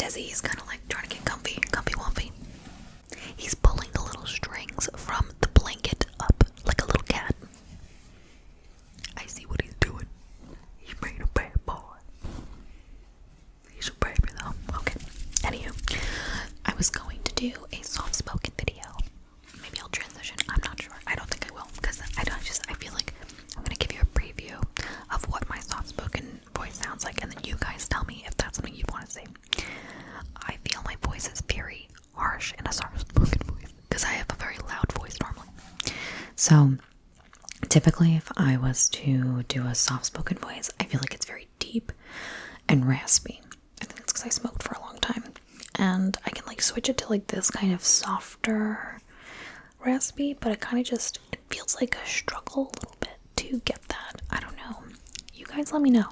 Desi is kind of like trying to get comfy wumpy. He's pulling the little strings from the blanket up like a little cat. I see what he's doing. He's being a bad boy. He's a baby though. Okay. Anywho, I was going to do a soft-spoken video. Maybe I'll transition. I'm not sure. I don't think I will because I feel like I'm gonna give you a preview of what my soft-spoken voice sounds like, and then you guys tell me if that's something you want to see. I feel my voice is very harsh in a soft-spoken voice because I have a very loud voice normally. So typically, if I was to do a soft-spoken voice, I feel like it's very deep and raspy. I think it's because I smoked for a long time, and I can like switch it to like this kind of softer raspy, but it feels like a struggle a little bit to get that. I don't know. You guys let me know.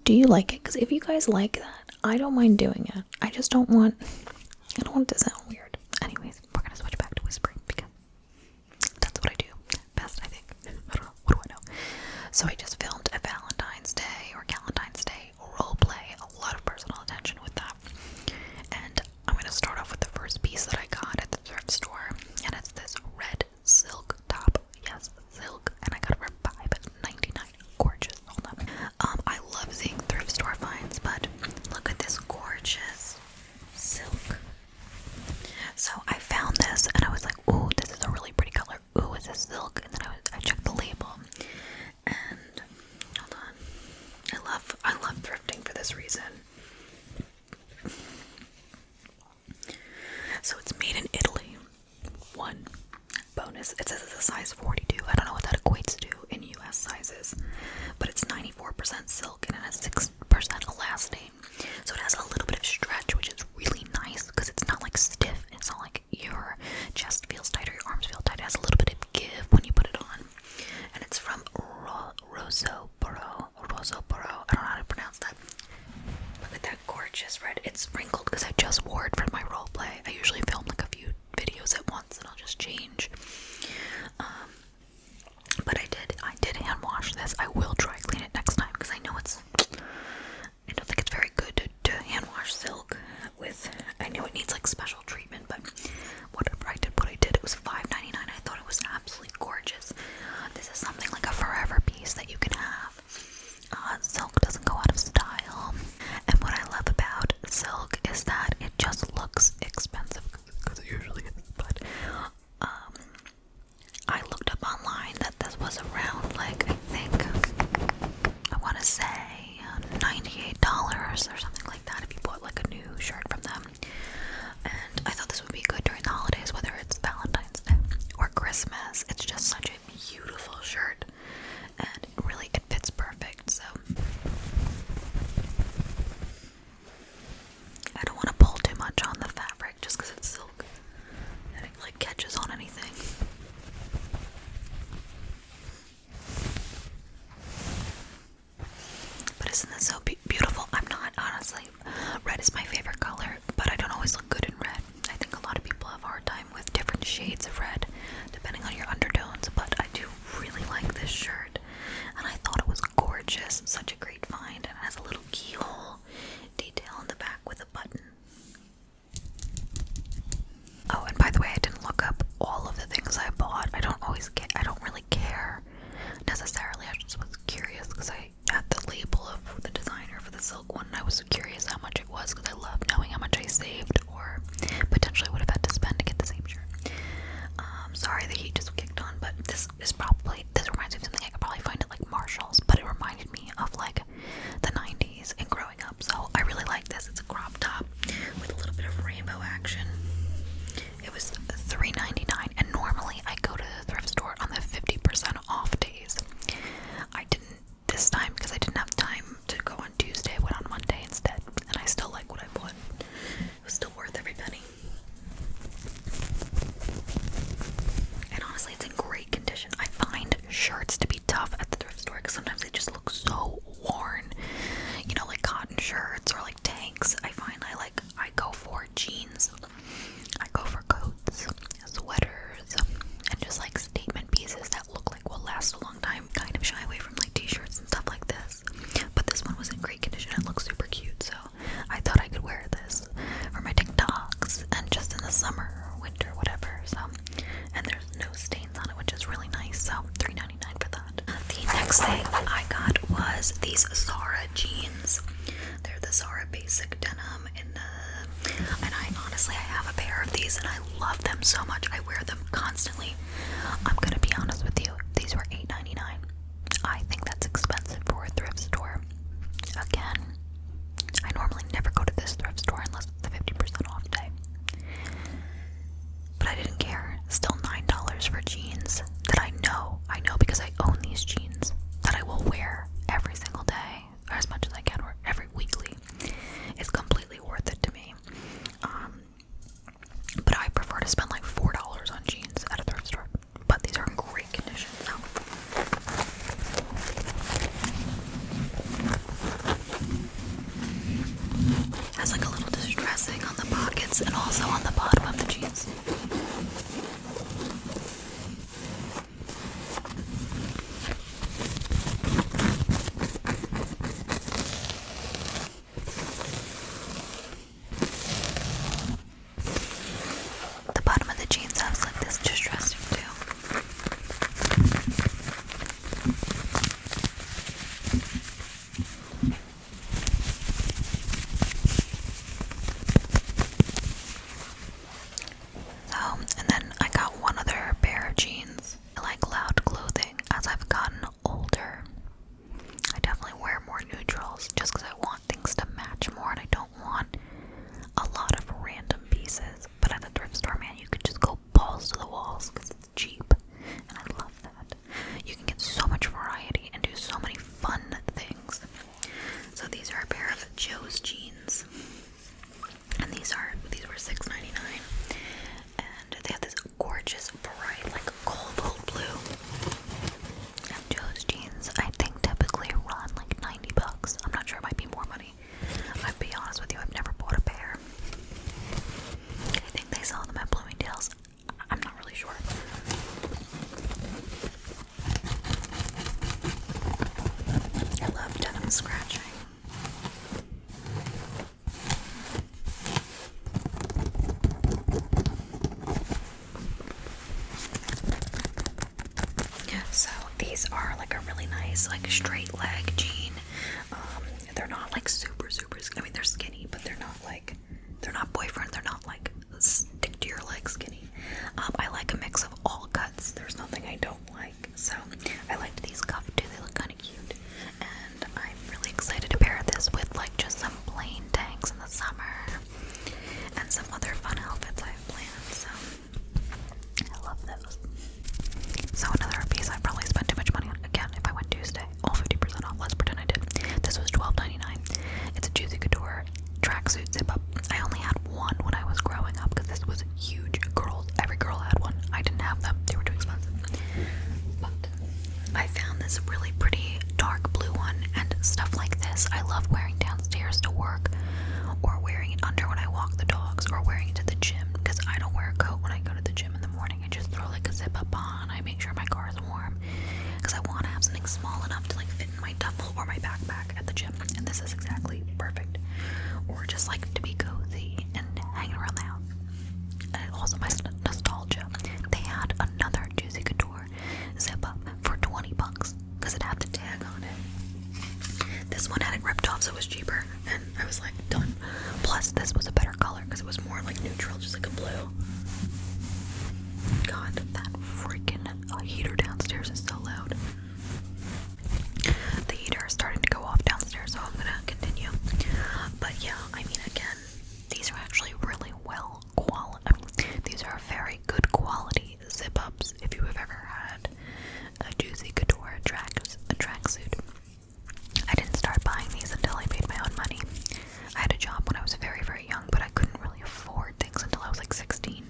Do you like it? Because if you guys like that, I don't mind doing it. I don't want it to sound weird. Anyways, we're gonna switch back to whispering because that's what I do best, I think. I don't know. What do I know? So I just filmed a Valentine's Day or Galentine's Day role play. A lot of personal attention with that. And I'm gonna start off with the first piece that I got at the thrift store, and it's this red silk top. Yes, silk, and I got it for $5.99. Gorgeous. Hold on. I love seeing thrift store finds, but look at this gorgeous silk. So I found this, and I was like, "Ooh, this is a really pretty color. Ooh, is this silk?" And then I checked the label, and hold on. I love thrifting for this reason. So it's made in Italy. One bonus. It says it's a size 42. I don't know what that equates to in US sizes, but it's 94% silk and it has 6% elastane. So it has a little bit of stretch, which is really nice because it's not like stiff. It's not like your chest feels tight or your arms feel tight. It has a little bit of give when you put it on. And it's from Rosoboro. I don't know how to pronounce that. Look at that gorgeous red. It's sprinkled because I just wore it for my role play. I usually film like a few videos at once and I'll just change. But I did hand wash this. I will dry clean it next time because I know I don't think it's very good to hand wash silk with. I know it needs like special treatment, but whatever, I did what I did. It was $5.99. I thought it was absolutely gorgeous. This is something like a forever piece that you can have. Silk doesn't go out of style. And what I love about silk is that it just looks expensive because it usually is, but I looked up online that this was around like, I want to say $98 or something like that if you bought like a new shirt from them. And I thought this would be good during the holidays, whether it's Valentine's Day or Christmas. It's just such a beautiful shirt, and really it fits perfect. So I don't want to pull too much on the fabric just because it's silk and it like catches on anything. But isn't this so beautiful? I'm not, honestly. Red is my favorite color, but I don't always look good in red. I think a lot of people have a hard time with different shades of red depending on your undertones, but I do really like this shirt, and I thought it was gorgeous. Such a great find, and it has a little keyhole detail in the back with a button. Oh, and by the way, I didn't look up all of the things I bought. I don't really care necessarily. I just was curious because I had the label of the designer for the silk one, and I was curious how much it was because I love knowing how much I saved or potentially would have had to spend to get the same shirt. Sorry, the heat just kicked on, but this reminds me of something I could probably find at like Marshall's, but it reminded me of like the 90s and growing up, so I really like this. It's a crop top with a little bit of rainbow action. It was $3.99, and normally I go to the thrift store on the 50% off days. I didn't this time because I didn't have time to go on Tuesday. I went on Monday instead, and I still like what I bought. It was still worth every penny. And honestly, it's in great condition. I find black denim and I honestly, I have a pair of these and I love them so much. I wear them constantly. I'm gonna be honest with you, these were $8.99. I think that's expensive for a thrift store. Again, I normally never go to this thrift store unless it's the 50% off day. But I didn't care. Still $9 for jeans that I know because I own these jeans, that I will wear every single day, or as much as I can, or every weekly. It's completely worth it to me. But I prefer to spend like $4 on jeans at a thrift store. But these are in great condition. So. Has like a little distressing on the pockets and also on the bottom of the jeans. The bottom of the jeans has like this distressing too. And then I got one other pair of jeans. I like loud clothing. As I've gotten older, I definitely wear more neutrals just because I want things to match more and I don't want a lot of random pieces. But at a thrift store, man, you could just go balls to the walls because it's cheap. And I love that. You can get so much variety and do so many fun things. So these are a pair of Joe's jeans. And these were $6.99. And they have this gorgeous, bright, like cobalt blue. And Joe's jeans, I think, typically run like $90. I'm not sure, it might be more money. I'll be honest with you, I've never bought a pair. I think they sell them at Bloomingdale's. I'm not really sure. I love denim scratching. So these are like a really nice, like straight leg jean. They're not like super, I mean, they're skinny, but they're not boyfriend. They're not like stick to your leg skinny. I like a mix of all cuts. There's nothing I don't like. So I liked these cuffed too. They look kind of cute. And I'm really excited to pair this with like just some plain tanks in the summer and some other fun outfits I have planned. So I love those. So another piece I probably spent too much money on. Again, if I went Tuesday, all 50% off. Let's pretend I did. This was $12.99. It's a Juicy Couture tracksuit zip up. I only had one when I was growing up because this was huge. Every girl had one. I didn't have them. They were too expensive. But I found this really pretty dark blue one, and stuff like this I love wearing downstairs to work, or wearing it under when I walk the dogs, or wearing it to the gym, because I don't wear a coat when I go to the gym in the morning. I just throw like a zip up on. I make sure my car is warm because I want to have something small enough to like fit in my duffel or my backpack at the gym, and this is exactly perfect. Or just like to be cozy and hanging around the house. And also my nostalgia. They had another Juicy Couture zip up for $20 because it had the tag on it. This one had it ripped off, so it was cheaper, and I was like, done. Plus, this was a better color because it was more like neutral, just like a blue. God, that freaking heater downstairs is so loud. The heater is starting to go off downstairs, so I'm gonna continue. But yeah, I mean, again, these are actually really well quality. I mean, these are very good quality zip-ups if you have ever had a Juicy Couture tracksuit. I didn't start buying these until I made my own money. I had a job when I was very, very young, but I couldn't really afford things until I was like 16.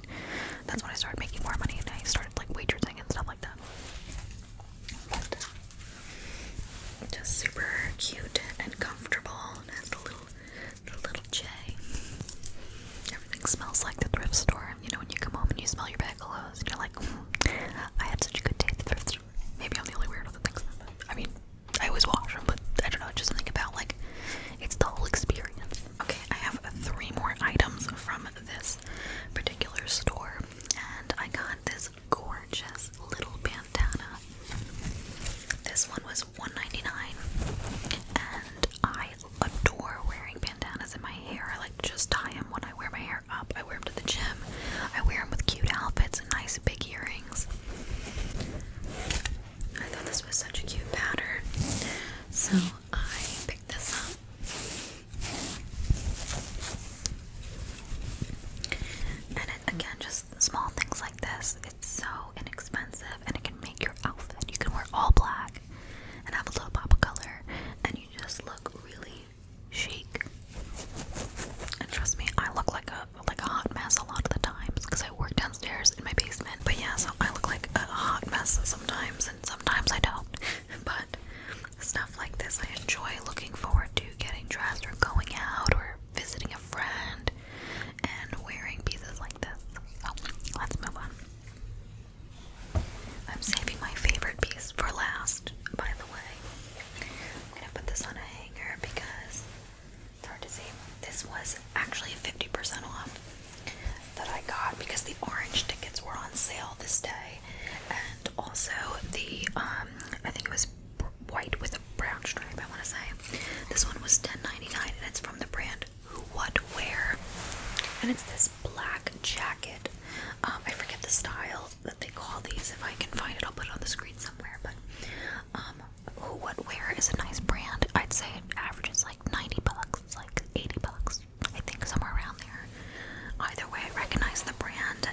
That's when I started making more money, and I started like waitressing and stuff like that. But just super cute and comfortable, and has the little J. Everything smells like the thrift store. You know, when you come home and you smell your bag of clothes, and you're like, I had such a good day at the thrift store. Maybe I'm the only weirdo that thinks that, but I mean, I always wash them, but I don't know, just something about like, it's the whole experience. Okay, I have 3 more items from this particular store, and I got this gorgeous little bandana. This one was $1.99, and I adore wearing bandanas in my hair. just tie them when I wear my hair up. I wear them to the gym. I wear them with cute outfits and nice big earrings. I thought this was such a cute pattern, so I picked this up. And again, just small things like this. It's so inexpensive, and it can make your outfit. You can wear all black and have a little pop of color, and you just look really chic. And trust me, I look like a hot mess a lot of the times because I work downstairs in my basement. But yeah, so I look like a hot mess sometimes, and sometimes I don't. But stuff like this I enjoy looking forward to, getting dressed or going out or visiting a friend and wearing pieces like this. So let's move on. I'm saving my favorite piece for last, by the way. I'm gonna put this on a hanger because it's hard to see. This was actually 50% off that I got because the orange tickets were on sale this day, and also the I think it was white with a brown stripe, I want to say. This one was $10.99, and it's from the brand Who What Wear, and it's this black jacket. I forget the style that they call these. If I can find it, I'll put it on the screen somewhere. But Who What Wear is a nice brand. I'd say it averages like $90, like $80, I think, somewhere around there. Either way, I recognize the brand,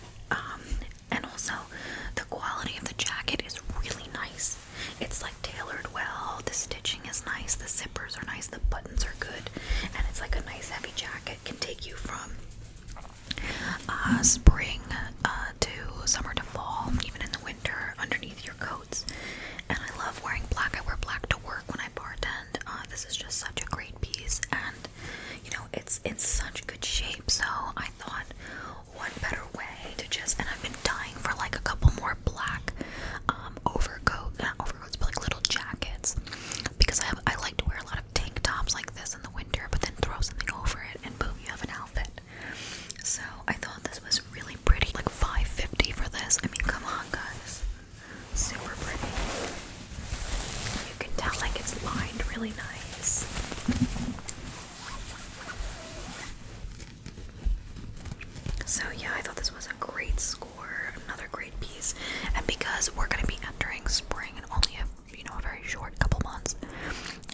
and also the quality of the jacket is really nice. It's like tailored well, the stitching is nice, the zippers are nice, the buttons are good, and it's like a nice heavy jacket. Can take you from spring to summer to fall, even in the winter, underneath your coats. And I love wearing black. I wear black to work when I bartend. This is just such a great piece, and you know, it's in such good shape. So I thought, what better way to just, and I've been dying for like a couple more black not overcoats, but like little jackets, because I like to wear a lot of tank tops like this in the winter, but then throw something over it, and boom, you have an outfit. So I thought this was really pretty. Like $5.50 for this. I mean, come on, guys. Super pretty. You can tell like it's lined really nice. So yeah, I thought this was a great score, another great piece, and because we're going to be entering spring in only a very short couple months,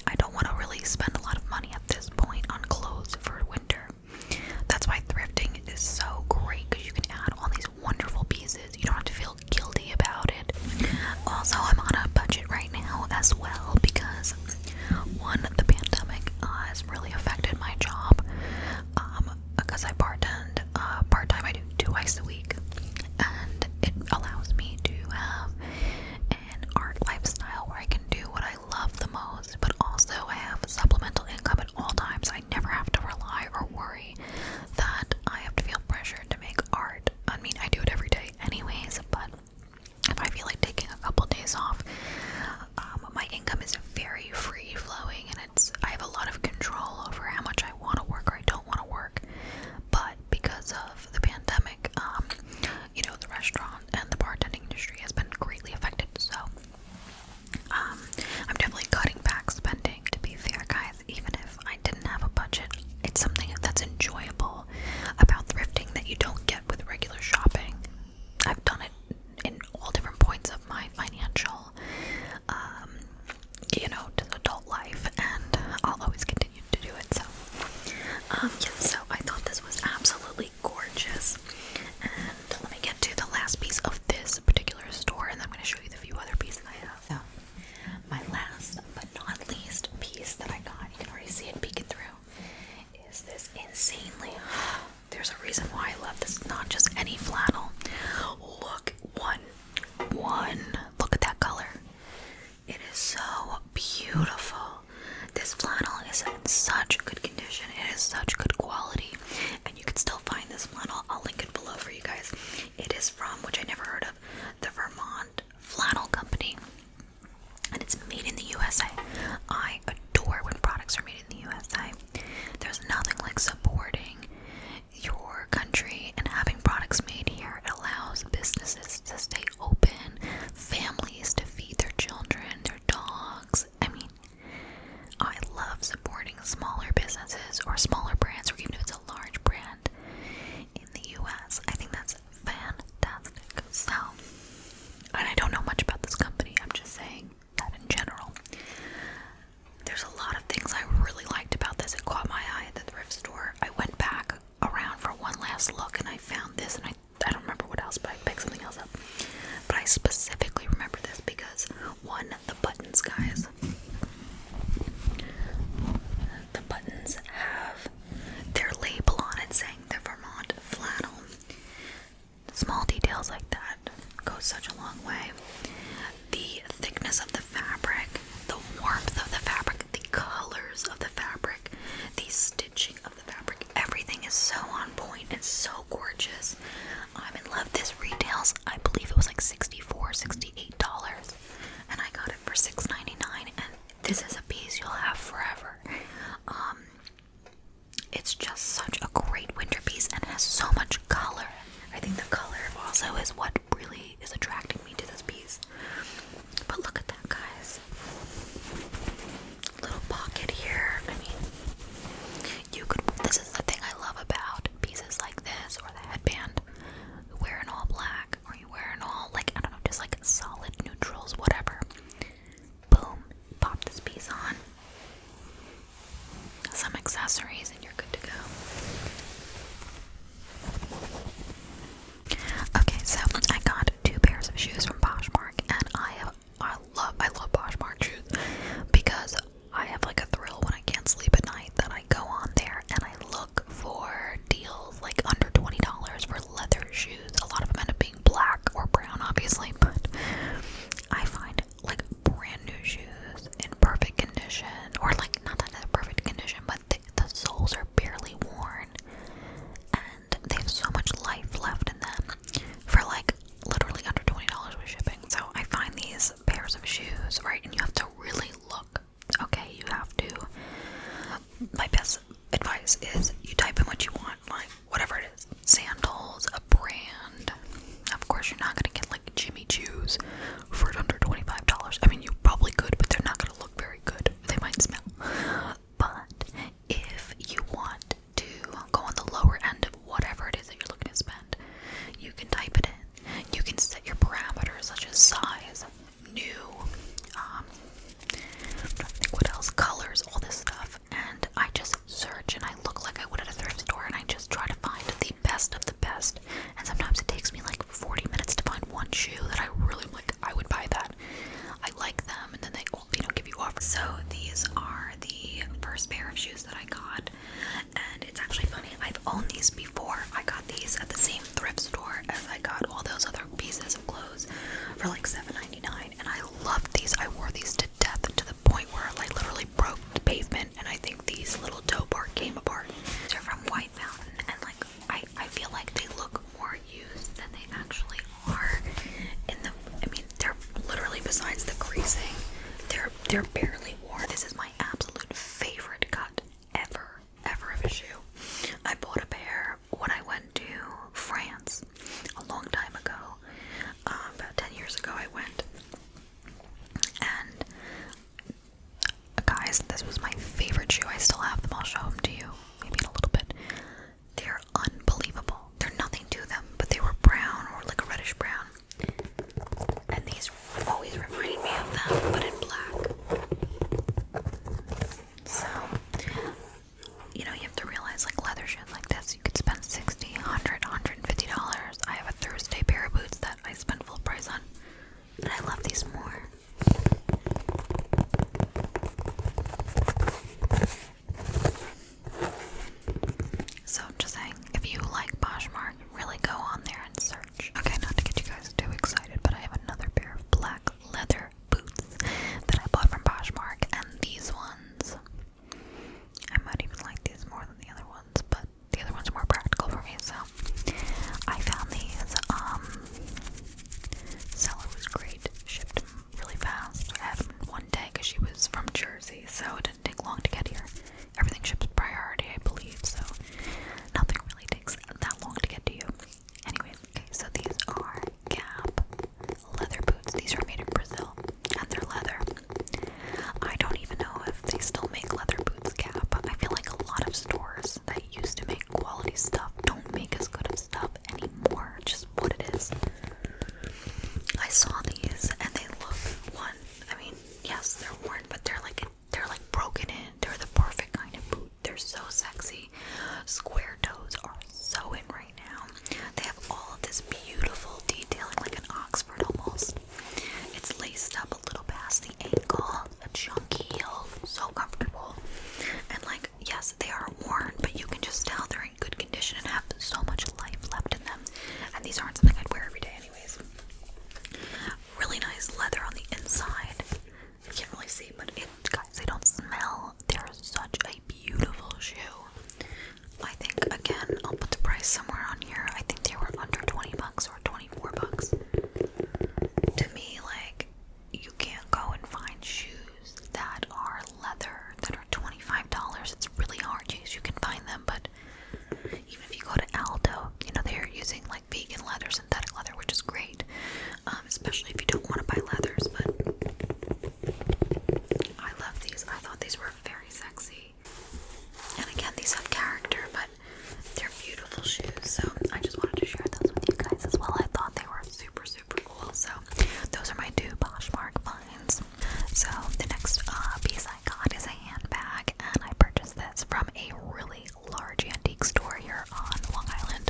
I don't want to really spend a lot of money at this point on clothes for winter. That's why thrifting is so great, because you can add all these wonderful pieces. You don't have to feel guilty about it. Also, I'm on a budget right now as well because one, the pandemic has really affected my job, because I bartend part-time. I do twice a week, and it allows me to have an art lifestyle where I can do what I love the most, but also I have supplemental income at all times. I never have to rely or worry that I have to feel pressured to make art. I mean, I do it every day anyways, but if I feel like taking a couple days off, my income is very free flowing, and I have a lot of control over how much I want to work or I don't want to work. But because of the pandemic, the restaurant and the bartending industry has been greatly affected. So I'm definitely cutting back spending, to be fair, guys. Even if I didn't have a budget, it's something that's enjoyable about thrifting that you don't get with regular shopping. I've done it in all different points of my financial adult life, and I'll always continue to do it. So so I thought this was absolutely gorgeous. And let me get to the last piece of this particular store, and then I'm going to show you the few other pieces I have. So my last but not least piece that I got, you can already see it peeking through, is this insanely, there's a reason why I love this, not just any flannel. Look, look at that color. It is so beautiful. This flannel is in such good condition. It is such good quality, and you can still find this flannel. I'll link it below for you guys. It is from, which I never heard of, the Vermont Flannel company, and it's made in the USA. I adore when products are made in the USA. There's nothing like supporting your country and having products made here. It allows businesses to stay open, families to feed their children, their dogs. I mean, I love supporting smaller businesses or smaller brands, or even if it's a large last look and I found this, and I don't remember what else, but I picked something else up. But I specifically remember this because, one, the buttons, guys. The buttons have their label on it saying the Vermont Flannel. Small details like that go such a long way. The thickness of the fabric, the warmth of the fabric, the colors of the fabric, the stitching of the fabric, everything is so on point and so gorgeous. I'm in love. This retails, I believe it was like $64, $68, and I got it for $6.99, and this is a piece you'll have forever. It's just such a great winter piece and has so much color. I think the color also is what really is attracting me to this piece. But look at that, guys. Little pocket here. I mean, this is the thing I love about pieces like this, or the headband. You wear in all black, or you wear in all, like, I don't know, just like solid neutrals, whatever. Boom. Pop this piece on. Some accessories and you're good to go. Okay, so I got 2 pairs of shoes from Poshmark, and I love Poshmark shoes because I have like a thrill when I can't sleep at night that I go on there and I look for deals like under $20 for leather shoes. A lot of them end up being black or brown, obviously, but I find like brand new shoes in perfect condition, or like not that they're perfect condition, but the soles are barely worn and they have so much life left in them for like literally under $20 with shipping. So I find these pairs of shoes, right, and you have to really look. Okay, you have to. My best advice is you type in what you want, like whatever it is, sandals, a brand. Of course, you're not gonna get like Jimmy Choo's for under $25. I mean, you probably could, but they're not gonna look very good. They might smell. But if you want to go on the lower end of whatever it is that you're looking to spend, you can type it in. You can set your parameters such as size, new, what else, colors, all this stuff, and I just search and I look like I would at a thrift store, and I just try to find the best of the best. And sometimes it takes me like 40 minutes to find one shoe that I really like. I would buy that. I like them, and then they give you offers. So these are the first pair of shoes that I got, and it's actually funny, I've owned these before. I got these at the same thrift store as I got all those other pieces of clothes for like $7.99, and I loved these. I wore these to death, to the point where I literally broke the pavement, and I think these little toe part came apart. They're from White Mountain, and like I feel like they look more used than they actually are. They're literally, besides the creasing, they're barely worn. This is my absolute favorite cut ever of a shoe. I bought a pair when I went to France a long time ago. About 10 years ago I went. And guys, this was my favorite shoe. I still have them. I'll show them to you maybe in a little bit. They're unbelievable. They're nothing to them, but they were brown, or like a reddish brown. And these always reminded me of them, but in black. even if you go to Aldo, you know, they're using like vegan leather, synthetic leather, which is great, especially if you don't want to buy leathers. But I love these. I thought these were very sexy. And again, these have character, but they're beautiful shoes. So I just wanted to share those with you guys as well. I thought they were super, super cool. So those are my 2 Poshmark finds. So the next piece I got is a handbag, and I purchased this from a really large antique store here on Long Island.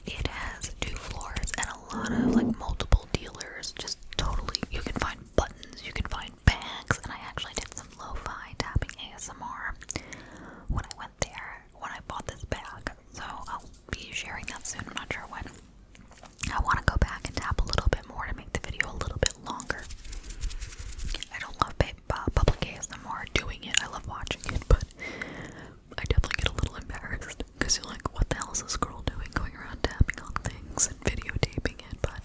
It has 2 floors and a lot of like multiple dealers. Just totally, you can find buttons, you can find bags, and I actually did some lo-fi tapping ASMR when I went there, when I bought this bag. So I'll be sharing that soon. I'm not sure when. I want to go back and tap a little bit more to make the video a little bit longer. I don't love public ASMR doing it. I love watching it, but I definitely get a little embarrassed because you're like, what the hell is this girl doing going around tapping on things and videotaping it? But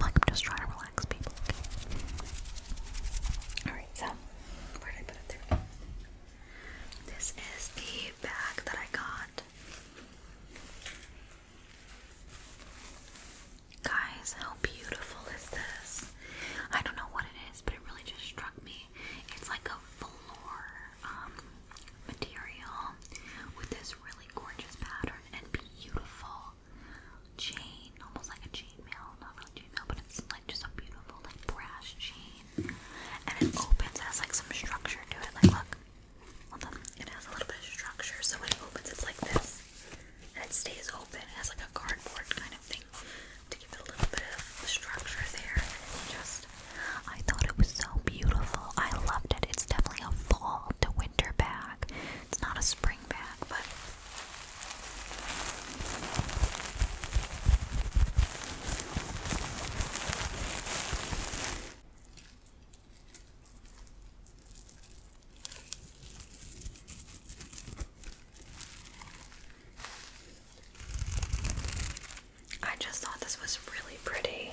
I'm just trying to relax people. Alright, so where did I put it there? This is the bag that I got. Guys, how beautiful is this? I don't know what it is, but it really just struck me. It's like a velour material with this really gorgeous pattern and beautiful chain, almost like a chainmail, not really chainmail, but it's like just a beautiful like brass chain. And it opens, it has like some structure to it. Like look, hold on, it has a little bit of structure. So when it opens, it's like this, and it stays open. It has like a cardboard kind of thing to give it a little bit of structure there. And I thought it was so beautiful. I loved it. It's definitely a fall to winter bag. It's not a spring bag, but I just thought this was really pretty.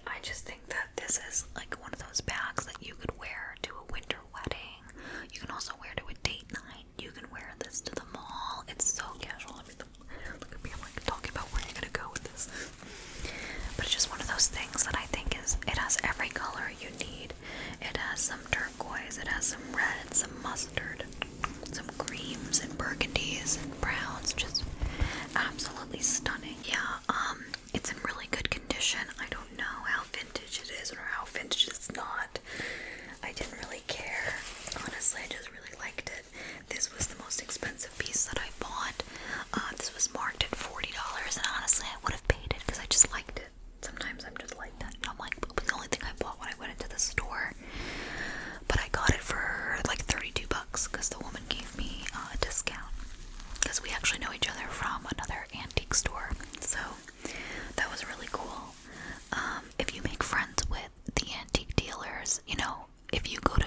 I just think that this is like one of those bags that you could wear to a winter wedding. You can also wear to a date night. You can wear this to the mall. It's so casual. I mean, look at me, I'm like talking about where you're gonna go with this. But it's just one of those things that I think it has every color you need. It has some turquoise, it has some red, some mustard, some creams and burgundies and browns. Just absolutely stunning. Yeah, it's in really good condition. I don't know how vintage it is or how vintage it's not. I didn't really care. Honestly, I just really liked it. This was the most expensive piece that I bought. This was marked at $40, and honestly, I would have paid it because I just liked it. Sometimes I'm just like that. I'm like, it was the only thing I bought when I went into the store. But I got it for like $32 because the woman gave me a discount. Because we actually know each other from another antique store. So that was really cool. If you make friends with the antique dealers, you know, if you go to